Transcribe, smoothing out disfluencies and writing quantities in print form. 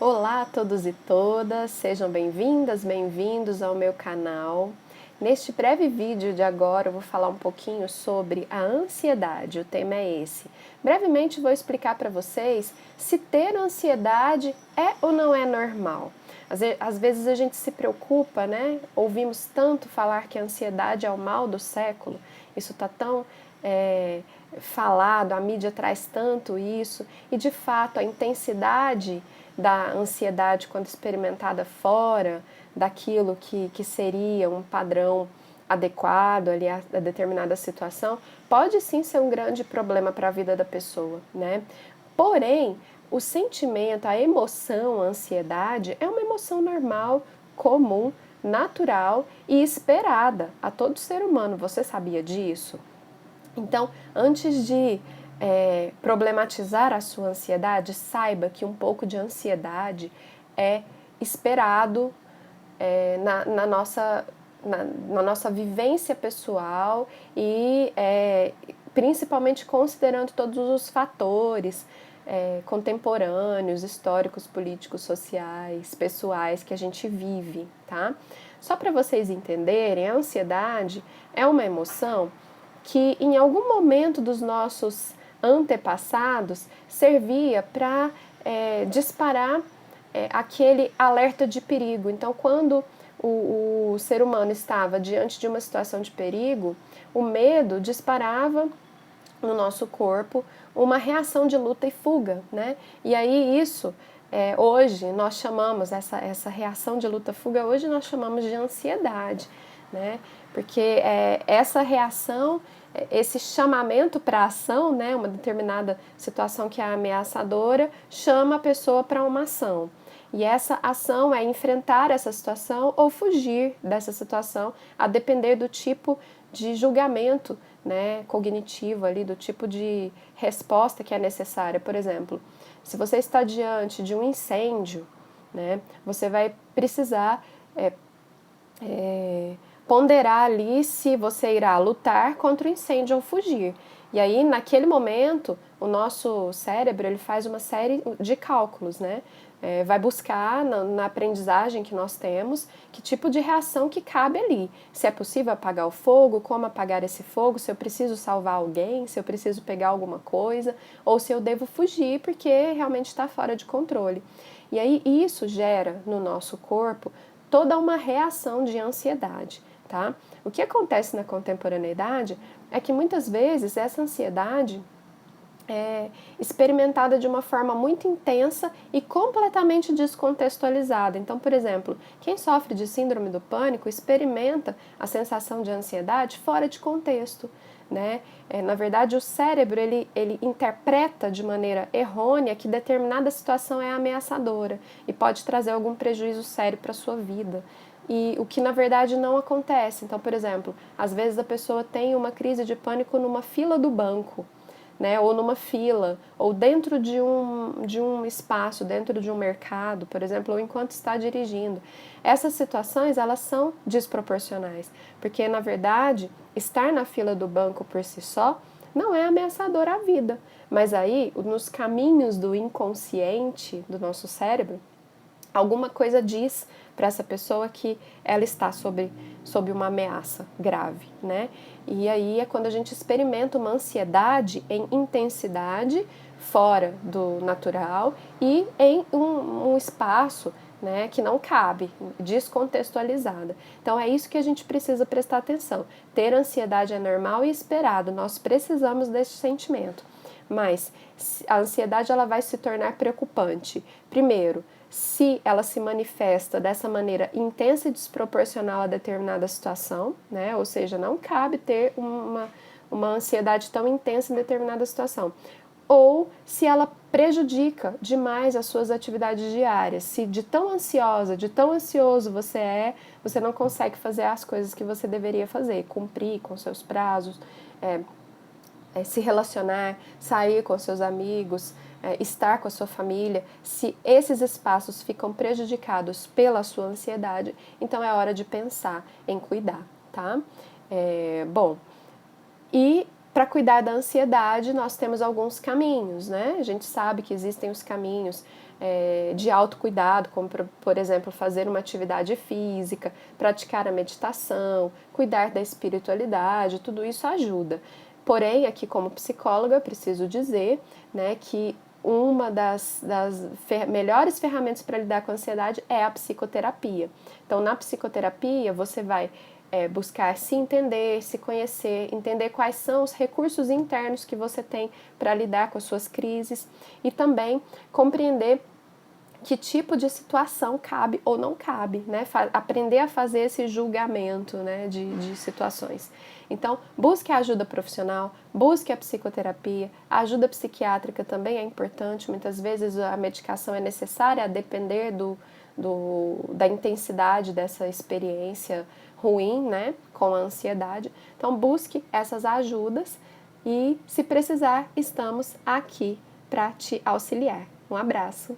Olá a todos e todas, sejam bem-vindas, bem-vindos ao meu canal. Neste breve vídeo de agora eu vou falar um pouquinho sobre a ansiedade, o tema é esse. Brevemente vou explicar para vocês se ter ansiedade é ou não é normal. Às vezes a gente se preocupa, né? Ouvimos tanto falar que a ansiedade é o mal do século, isso está tão falado, a mídia traz tanto isso, e de fato a intensidade da ansiedade quando experimentada fora daquilo que seria um padrão adequado ali a determinada situação, pode sim ser um grande problema para a vida da pessoa, né? Porém, o sentimento, a emoção, a ansiedade é uma emoção normal, comum, natural e esperada a todo ser humano. Você sabia disso? Então, antes de problematizar a sua ansiedade, saiba que um pouco de ansiedade é esperado na nossa vivência pessoal e principalmente considerando todos os fatores contemporâneos, históricos, políticos, sociais, pessoais que a gente vive, tá? Só para vocês entenderem, a ansiedade é uma emoção que em algum momento dos nossos antepassados servia para disparar aquele alerta de perigo. Então, quando o ser humano estava diante de uma situação de perigo, o medo disparava no nosso corpo uma reação de luta e fuga, né? E aí isso, hoje nós chamamos, essa reação de luta e fuga, hoje nós chamamos de ansiedade, né? Porque essa reação, esse chamamento para ação, né, uma determinada situação que é ameaçadora, chama a pessoa para uma ação. E essa ação é enfrentar essa situação ou fugir dessa situação, a depender do tipo de julgamento, né, cognitivo ali, do tipo de resposta que é necessária. Por exemplo, se você está diante de um incêndio, né, você vai precisar ponderar ali se você irá lutar contra o incêndio ou fugir. E aí, naquele momento, o nosso cérebro ele faz uma série de cálculos, né? Vai buscar na aprendizagem que nós temos que tipo de reação que cabe ali. Se é possível apagar o fogo, como apagar esse fogo, se eu preciso salvar alguém, se eu preciso pegar alguma coisa, ou se eu devo fugir porque realmente está fora de controle. E aí isso gera no nosso corpo toda uma reação de ansiedade. Tá? O que acontece na contemporaneidade é que muitas vezes essa ansiedade é experimentada de uma forma muito intensa e completamente descontextualizada. Então, por exemplo, quem sofre de síndrome do pânico experimenta a sensação de ansiedade fora de contexto. Né? Na verdade, o cérebro ele interpreta de maneira errônea que determinada situação é ameaçadora e pode trazer algum prejuízo sério para a sua vida. E o que na verdade não acontece. Então, por exemplo, às vezes a pessoa tem uma crise de pânico numa fila do banco, né, ou numa fila, ou dentro de um espaço, dentro de um mercado, por exemplo, ou enquanto está dirigindo. Essas situações, elas são desproporcionais, porque, na verdade, estar na fila do banco por si só não é ameaçador à vida, mas aí, nos caminhos do inconsciente do nosso cérebro, alguma coisa diz para essa pessoa que ela está sob uma ameaça grave, né? E aí é quando a gente experimenta uma ansiedade em intensidade, fora do natural e em um espaço, né, que não cabe, descontextualizada. Então é isso que a gente precisa prestar atenção. Ter ansiedade é normal e esperado, nós precisamos desse sentimento. Mas a ansiedade ela vai se tornar preocupante. Primeiro, se ela se manifesta dessa maneira intensa e desproporcional a determinada situação, né? Ou seja, não cabe ter uma ansiedade tão intensa em determinada situação. Ou se ela prejudica demais as suas atividades diárias, se de tão ansiosa, de tão ansioso você não consegue fazer as coisas que você deveria fazer, cumprir com seus prazos, se relacionar, sair com seus amigos, estar com a sua família, se esses espaços ficam prejudicados pela sua ansiedade, então é hora de pensar em cuidar, tá? Bom, e para cuidar da ansiedade nós temos alguns caminhos, né? A gente sabe que existem os caminhos de autocuidado, como por exemplo fazer uma atividade física, praticar a meditação, cuidar da espiritualidade, tudo isso ajuda. Porém, aqui como psicóloga, eu preciso dizer, né, que uma das melhores ferramentas para lidar com a ansiedade é a psicoterapia. Então, na psicoterapia, você vai buscar se entender, se conhecer, entender quais são os recursos internos que você tem para lidar com as suas crises e também compreender que tipo de situação cabe ou não cabe, né? Aprender a fazer esse julgamento, né, de situações. Então, busque a ajuda profissional, busque a psicoterapia, a ajuda psiquiátrica também é importante, muitas vezes a medicação é necessária a depender da intensidade dessa experiência ruim, né, com a ansiedade. Então, busque essas ajudas e, se precisar, estamos aqui para te auxiliar. Um abraço!